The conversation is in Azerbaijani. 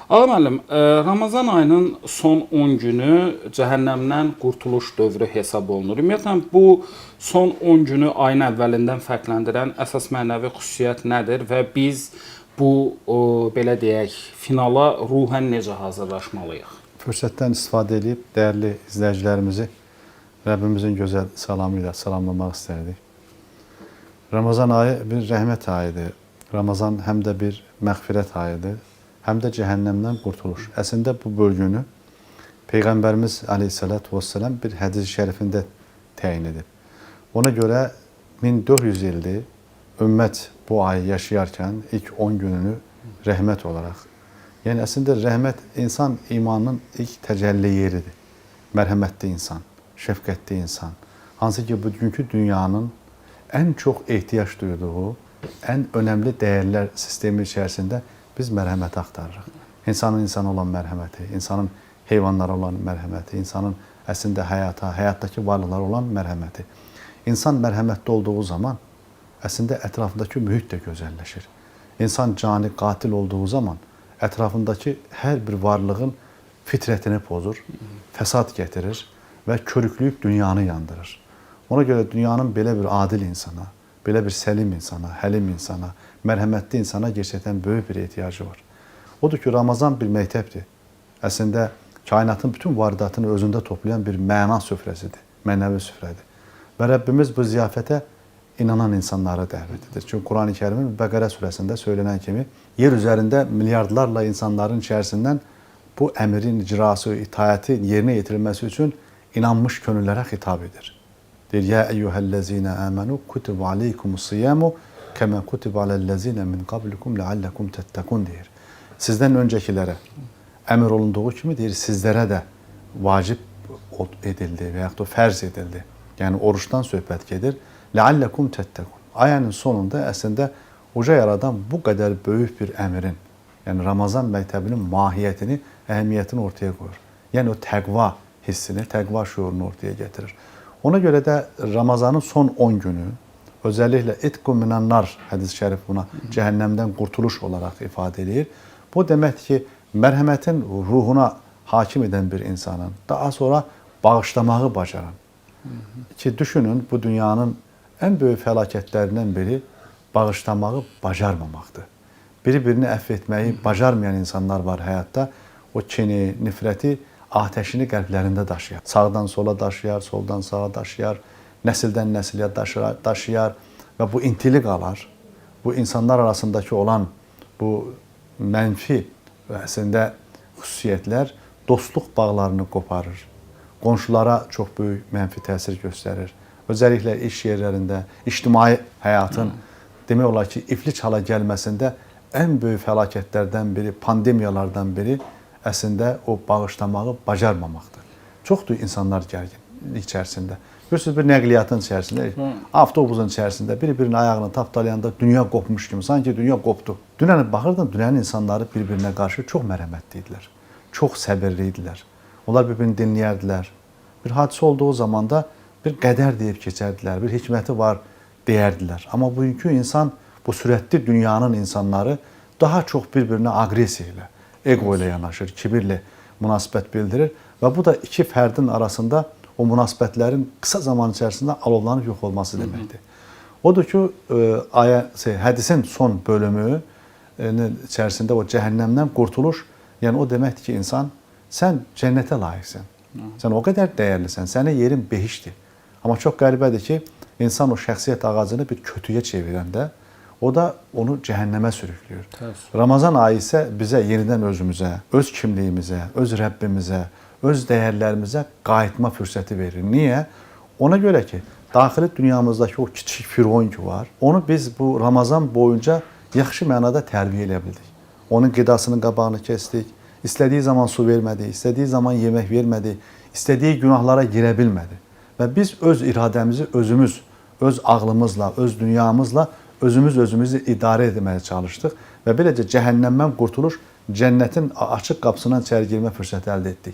Ağa müəllim, Ramazan ayının son 10 günü cəhənnəmdən qurtuluş dövrü hesab olunur. Ümumiyyətlə, bu son 10 günü ayın əvvəlindən fərqləndirən əsas mənəvi xüsusiyyət nədir və biz bu, belə deyək, finala ruhən necə hazırlaşmalıyıq? Fürsətdən istifadə edib dəyərli izləyicilərimizi Rəbbimizin gözəl salamı ilə salamlamaq istərdik. Ramazan ayı bir rəhmət ayıdır. Ramazan həm də bir məğfirət ayıdır, həm də cəhənnəmdən qurtuluş. Əslində bu bölgünü Peyğəmbərimiz Aleyhissalatu vesselam bir hədis-i şərifində təyin edib. Ona görə 1400 ildir ümmət bu ayı yaşayarkən ilk 10 gününü rəhmət olaraq. Yəni əslində rəhmət insan imanının ilk təcəlli yeridir. Mərhəmətli insan, şəfqətli insan. Hansı ki bugünkü dünyanın ən çox ehtiyac duyduğu, ən önəmli dəyərlər sistemi içərisində biz mərhəməti axtarırıq. İnsanın insana olan mərhəməti, insanın heyvanlara olan mərhəməti, insanın əslində həyata, həyatdakı varlıqlara olan mərhəməti. İnsan mərhəmətli olduğu zaman əslində ətrafındakı mühit də gözəlləşir. İnsan cani qatil olduğu zaman ətrafındakı hər bir varlığın fitrətini pozur, fəsad gətirir və körükləyib dünyanı yandırır. Ona görə dünyanın belə bir adil insana, belə bir səlim insana, həlim insana, mərhəmətli insana gerçəkdən böyük bir ehtiyacı var. Odur ki, Ramazan bir məktəbdir. Əslində, kainatın bütün varidatını özündə toplayan bir məna süfrəsidir, mənəvi süfrədir. Və Rəbbimiz bu ziyafətə inanan insanlara dəvət edir. Çünki Quran-ı Kərimin Bəqərə surəsində söylənən kimi, yer üzərində milyardlarla insanların içərisindən bu əmrin icrası, itayəti yerinə yetirilməsi üçün inanmış könüllərə xitab edir. Deyir, ya eyyuhəl-ləzinə əmənu kutibu aleykumus-siyamu kəmə kutibu aləl-ləzinə min qablikum ləalləkum təttəkun deyir. Sizdən öncəkilərə əmr olunduğu kimi deyir, sizlərə də vacib edildi və yaxud da fərz edildi. Yəni, oruçdan söhbət gedir. Ləalləkum təttəkun. Ayənin sonunda əslində uca yaradan bu qədər böyük bir əmrin, yəni Ramazan məktəbinin mahiyyətini, əhəmiyyətini ortaya qoyur. Yəni, o təqva hissini, təqva şuurunu ortaya gətirir. Ona görə də Ramazanın son 10 günü, özəlliklə etqu minənnar hədis-i şərif buna cəhənnəmdən qurtuluş olaraq ifadə edir. Bu deməkdir ki, mərhəmətin ruhuna hakim edən bir insanın, daha sonra bağışlamağı bacaran. Ki, düşünün, bu dünyanın ən böyük fəlakətlərindən biri bağışlamağı bacarmamaqdır. Bir-birini əfv etməyi bacarmayan insanlar var həyatda. O kini, nifrəti, atəşini qəlblərində daşıyar. Sağdan sola daşıyar, soldan sağa daşıyar, nəsildən nəsilyə daşıyar və bu intili qalar. Bu insanlar arasındakı olan bu mənfi və əslində xüsusiyyətlər dostluq bağlarını qoparır. Qonşulara çox böyük mənfi təsir göstərir. Özəlliklə iş yerlərində, ictimai həyatın demək olar ki, iflic hala gəlməsində ən böyük fəlakətlərdən biri, pandemiyalardan biri əslində o bağışlamağı bacarmamaqdır. Çoxdur insanlar gərginlik içərisində. Görürsünüz, bir nəqliyyatın içərisində, avtobusun içərisində bir-birinin ayağını tapdalayanda dünya qopmuş kimi, sanki dünya qopdu. Dünəni baxırdım, dünənin insanları bir-birinə qarşı çox mərhəmətli idilər, çox səbirli idilər. Onlar bir-birini dinləyərdilər. Bir hadisə olduğu zaman da bir qədər deyib keçərdilər, bir hikməti var deyərdilər. Amma bugünkü insan, bu sürətli dünyanın insanları daha çox bir-birinə aqresiya ilə, ego ilə yanaşır, kibirlə münasibət bildirir və bu da iki fərdin arasında o münasibətlərin qısa zaman içərisində alovlanıb yox olması deməkdir. Odur ki, hədisin son bölümü içərisində o cəhənnəmdən qurtuluş, yəni o deməkdir ki, insan, sən cənnətə layiqsən, sən o qədər dəyərlisən, sənin yerin behişdir. Amma çox qəribədir ki, insan o şəxsiyyət ağacını bir kötüyə çevirəndə, o da onu cəhənnəmə sürüklüyor. Ramazan ayı isə bizə yenidən özümüzə, öz kimliyimizə, öz Rəbbimizə, öz dəyərlərimizə qayıtma fürsəti verir. Niyə? Ona görə ki, daxili dünyamızdakı o kiçik firon ki var, onu biz bu Ramazan boyunca yaxşı mənada tərbiyə edə bildik. Onun qidasının qabağını kəsdik, istədiyi zaman su vermədik, istədiyi zaman yemək vermədik, istədiyi günahlara girə bilmədi. Və biz öz iradəmizi özümüz, öz ağlımızla, öz dünyamızla özümüzü idarə etməyə çalışdıq və beləcə cəhənnəmdən qurtuluş, cənnətin açıq qapısından içəri girmə fürsəti əldə etdik.